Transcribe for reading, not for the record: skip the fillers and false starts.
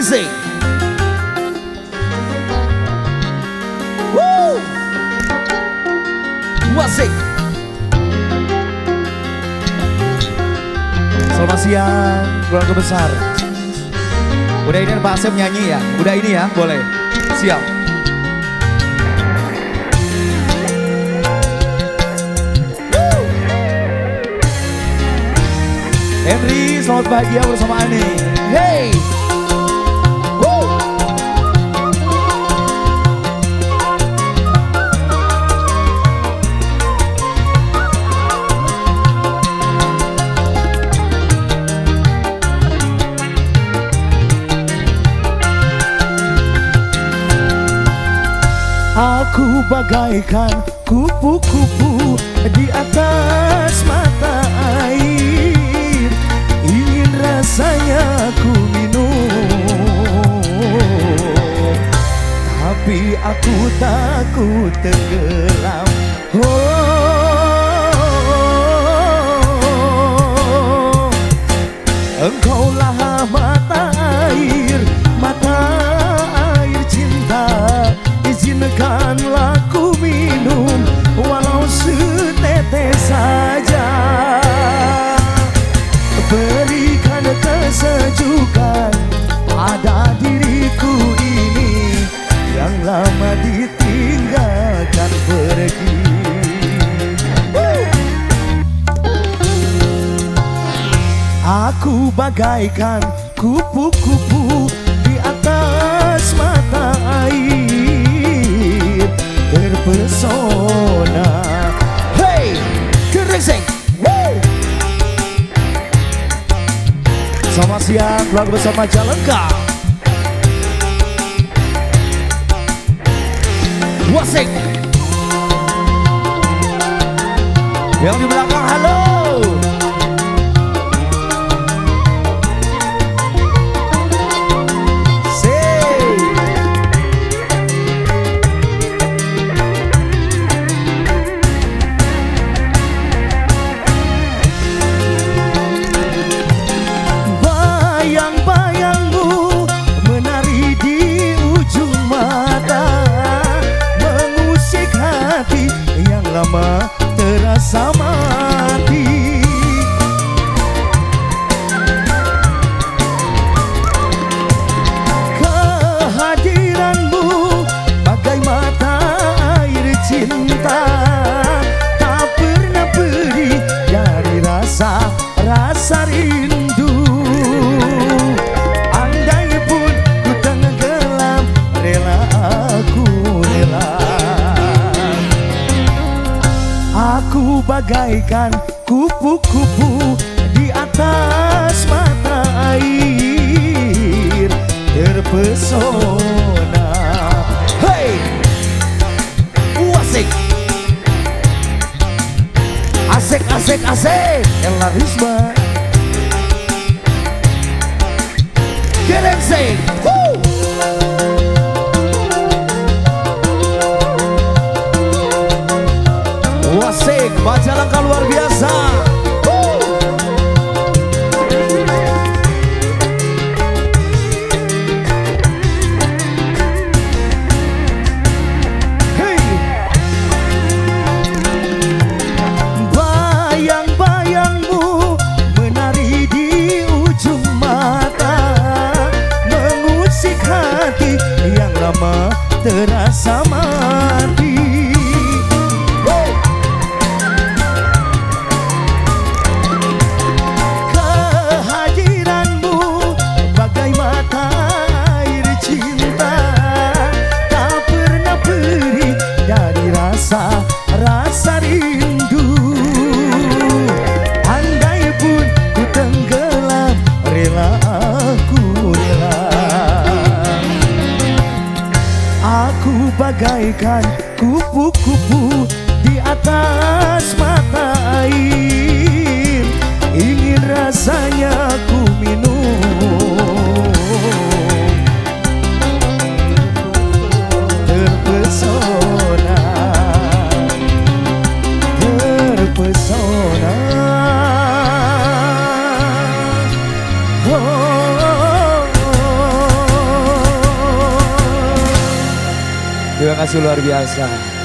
Geringsing. Woo. Wasik. Selamat siang keluarga besar. Udah ini Pak Asep nyanyi ya? Udah ini ya? Boleh? Siap. Henry, selamat bahagia bersama Ani. Hey! Woo! Aku bagaikan kupu-kupu di atas mata air, ingin rasanya ku minum, tapi aku takut tenggelam. Oh, engkaulah mata air cinta. Izinkanlah ku minum walau setetes saja. Berikan kesejukan pada diriku ini yang lama ditinggalkan pergi. Aku bagaikan kupu-kupu di atas mata air, terpesona. Hey, Geringsing. Woo. Selamat siang keluarga besar Majalengka. Wasik. Yang di belakang halo. Bayang-bayangmu menari di ujung mata, mengusik hati yang lama terasa mati. Kehadiranmu bagai mata air cinta, tak pernah pergi dari rasa rindu. Aku bagaikan kupu-kupu di atas mata air, terpesona. Hey, wasik, asik, asik, asik. Ella Risma, Geringsing. Wasik, Majalengka luar biasa. Hey. Bayang-bayangmu menari di ujung mata, mengusik hati yang lama terasa mati. Rasa rindu, andai pun ku tenggelam, rela aku rela. Aku bagaikan kupu-kupu di atas mata air, ingin rasanya ku minum, terpesona. Oh, oh, oh. Terima kasih luar biasa.